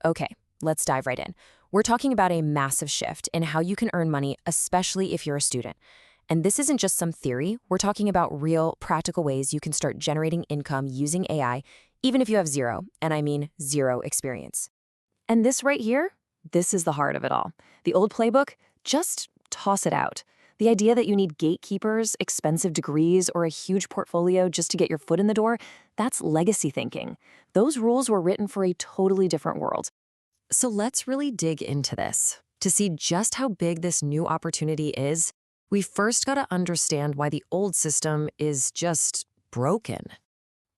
Okay, let's dive right in. We're talking about a massive shift in how you can earn money, especially if you're a student. And this isn't just some theory. We're talking about real, practical ways you can start generating income using AI, even if you have zero, and I mean zero experience. And this right here, this is the heart of it all. The old playbook, just toss it out. The idea that you need gatekeepers, expensive degrees, or a huge portfolio just to get your foot in the door, that's legacy thinking. Those rules were written for a totally different world. So let's really dig into this. To see just how big this new opportunity is, we first got to understand why the old system is just broken.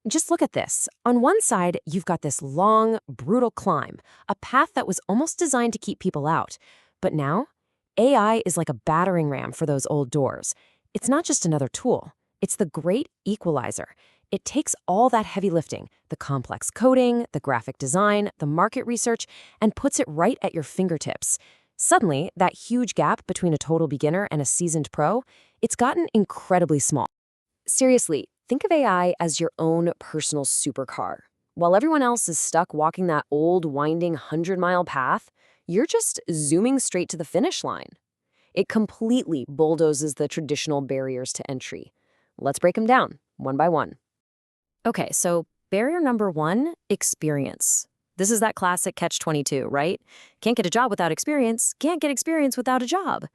Just look at this. On one side, you've got this long, brutal climb, a path that was almost designed to keep people out. But now, AI is like a battering ram for those old doors. It's not just another tool. It's the great equalizer. It takes all that heavy lifting, the complex coding, the graphic design, the market research, and puts it right at your fingertips. Suddenly, that huge gap between a total beginner and a seasoned pro, it's gotten incredibly small. Seriously, think of AI as your own personal supercar. While everyone else is stuck walking that old, winding 100-mile path, you're just zooming straight to the finish line. It completely bulldozes the traditional barriers to entry. Let's break them down, one by one. Okay, so barrier number one, experience. This is that classic catch-22, right? Can't get a job without experience, can't get experience without a job.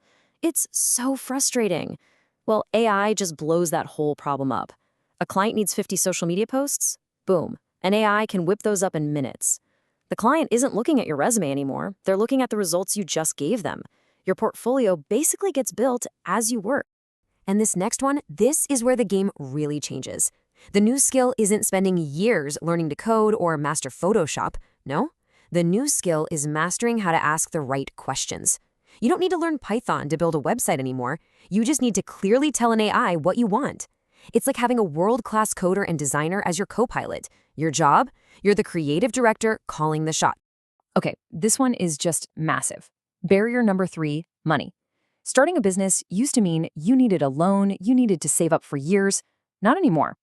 It's so frustrating. Well, AI just blows that whole problem up. A client needs 50 social media posts? Boom. An AI can whip those up in minutes. The client isn't looking at your resume anymore. They're looking at the results you just gave them. Your portfolio basically gets built as you work. And this next one, this is where the game really changes. The new skill isn't spending years learning to code or master Photoshop. No. The new skill is mastering how to ask the right questions. You don't need to learn Python to build a website anymore. You just need to clearly tell an AI what you want. It's like having a world-class coder and designer as your co-pilot. Your job? You're the creative director calling the shot. Okay, this one is just massive. Barrier number three, money. Starting a business used to mean you needed a loan, you needed to save up for years. Not anymore.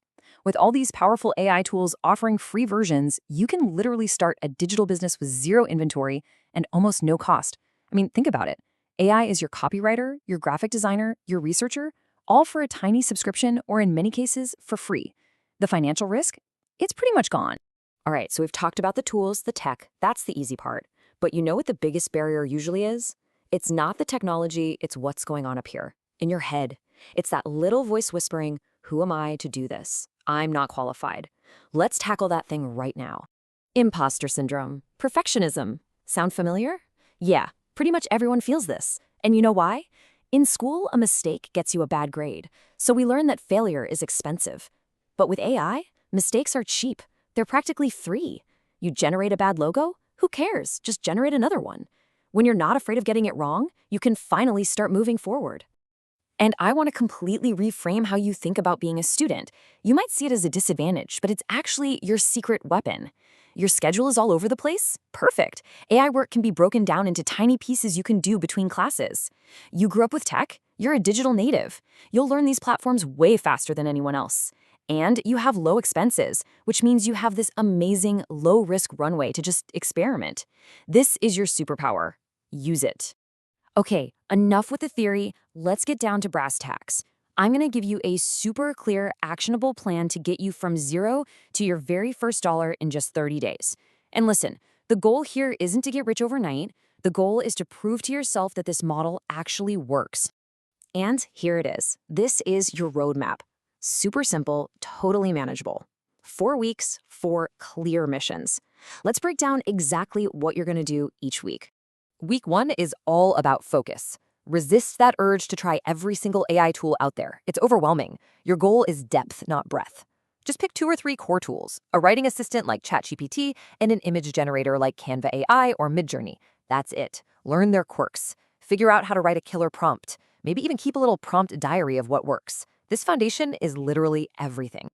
With all these powerful AI tools offering free versions, you can literally start a digital business with zero inventory and almost no cost. I mean, think about it. AI is your copywriter, your graphic designer, your researcher, all for a tiny subscription or in many cases for free. The financial risk? It's pretty much gone. All right, so we've talked about the tools, the tech, that's the easy part. But you know what the biggest barrier usually is? It's not the technology, it's what's going on up here, in your head. It's that little voice whispering, who am I to do this? I'm not qualified. Let's tackle that thing right now. Imposter syndrome, perfectionism. Sound familiar? Yeah, pretty much everyone feels this. And you know why? In school, a mistake gets you a bad grade, so we learn that failure is expensive. But with AI, mistakes are cheap. They're practically free. You generate a bad logo? Who cares? Just generate another one. When you're not afraid of getting it wrong, you can finally start moving forward. And I want to completely reframe how you think about being a student. You might see it as a disadvantage, but it's actually your secret weapon. Your schedule is all over the place? Perfect. AI work can be broken down into tiny pieces you can do between classes. You grew up with tech? You're a digital native. You'll learn these platforms way faster than anyone else. And you have low expenses, which means you have this amazing low-risk runway to just experiment. This is your superpower. Use it. Okay, enough with the theory. Let's get down to brass tacks. I'm going to give you a super clear, actionable plan to get you from zero to your very first dollar in just 30 days. And listen, the goal here isn't to get rich overnight. The goal is to prove to yourself that this model actually works. And here it is. This is your roadmap. Super simple, totally manageable. 4 weeks, 4 clear missions. Let's break down exactly what you're going to do each week. Week 1 is all about focus. Resist that urge to try every single AI tool out there. It's overwhelming. Your goal is depth, not breadth. Just pick 2 or 3 core tools, a writing assistant like ChatGPT and an image generator like Canva AI or Midjourney. That's it. Learn their quirks. Figure out how to write a killer prompt. Maybe even keep a little prompt diary of what works. This foundation is literally everything.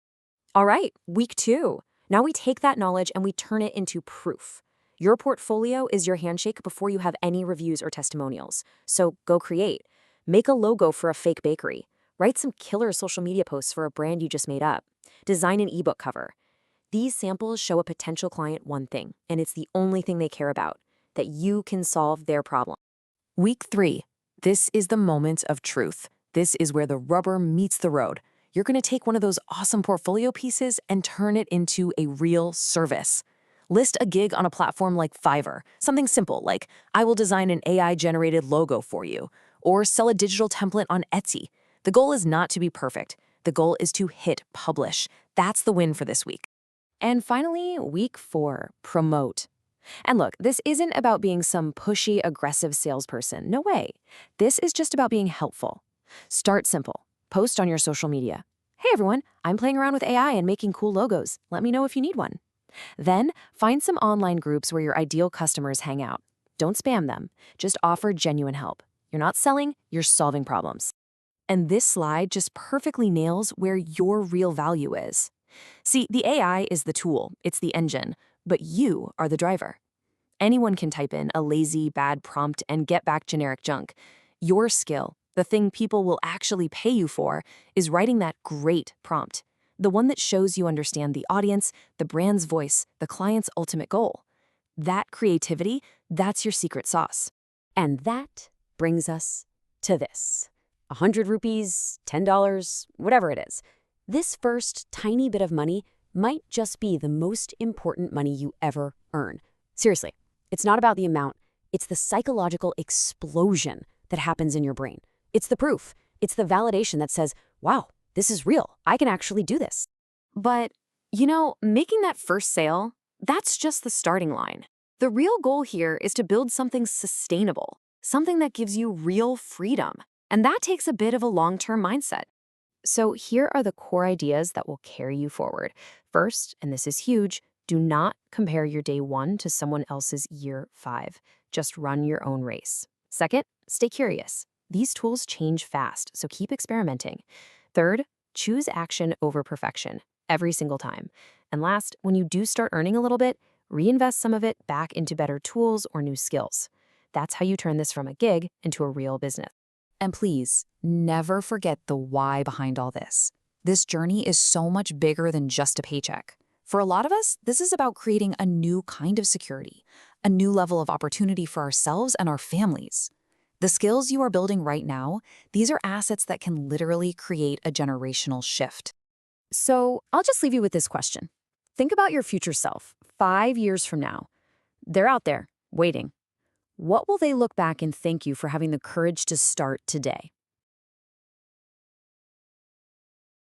All right, week 2. Now we take that knowledge and we turn it into proof. Your portfolio is your handshake before you have any reviews or testimonials. So go create. Make a logo for a fake bakery. Write some killer social media posts for a brand you just made up. Design an ebook cover. These samples show a potential client one thing, and it's the only thing they care about, that you can solve their problem. Week 3. This is the moment of truth. This is where the rubber meets the road. You're going to take one of those awesome portfolio pieces and turn it into a real service. List a gig on a platform like Fiverr, something simple like, I will design an AI-generated logo for you, or sell a digital template on Etsy. The goal is not to be perfect. The goal is to hit publish. That's the win for this week. And finally, week 4, promote. And look, this isn't about being some pushy, aggressive salesperson. No way. This is just about being helpful. Start simple. Post on your social media. Hey everyone, I'm playing around with AI and making cool logos. Let me know if you need one. Then, find some online groups where your ideal customers hang out. Don't spam them. Just offer genuine help. You're not selling, you're solving problems. And this slide just perfectly nails where your real value is. See, the AI is the tool, it's the engine, but you are the driver. Anyone can type in a lazy, bad prompt and get back generic junk. Your skill, the thing people will actually pay you for, is writing that great prompt. The one that shows you understand the audience, the brand's voice, the client's ultimate goal. That creativity, that's your secret sauce. And that brings us to this. 100 rupees, $10, whatever it is. This first tiny bit of money might just be the most important money you ever earn. Seriously, it's not about the amount. It's the psychological explosion that happens in your brain. It's the proof. It's the validation that says, wow, this is real. I can actually do this. But, making that first sale, that's just the starting line. The real goal here is to build something sustainable, something that gives you real freedom. And that takes a bit of a long-term mindset. So here are the core ideas that will carry you forward. First, and this is huge, do not compare your day 1 to someone else's year 5. Just run your own race. Second, stay curious. These tools change fast, so keep experimenting. Third, choose action over perfection every single time. And last, when you do start earning a little bit, reinvest some of it back into better tools or new skills. That's how you turn this from a gig into a real business. And please, never forget the why behind all this. This journey is so much bigger than just a paycheck. For a lot of us, this is about creating a new kind of security, a new level of opportunity for ourselves and our families. The skills you are building right now, these are assets that can literally create a generational shift. So I'll just leave you with this question. Think about your future self, 5 years from now. They're out there, waiting. What will they look back and thank you for having the courage to start today?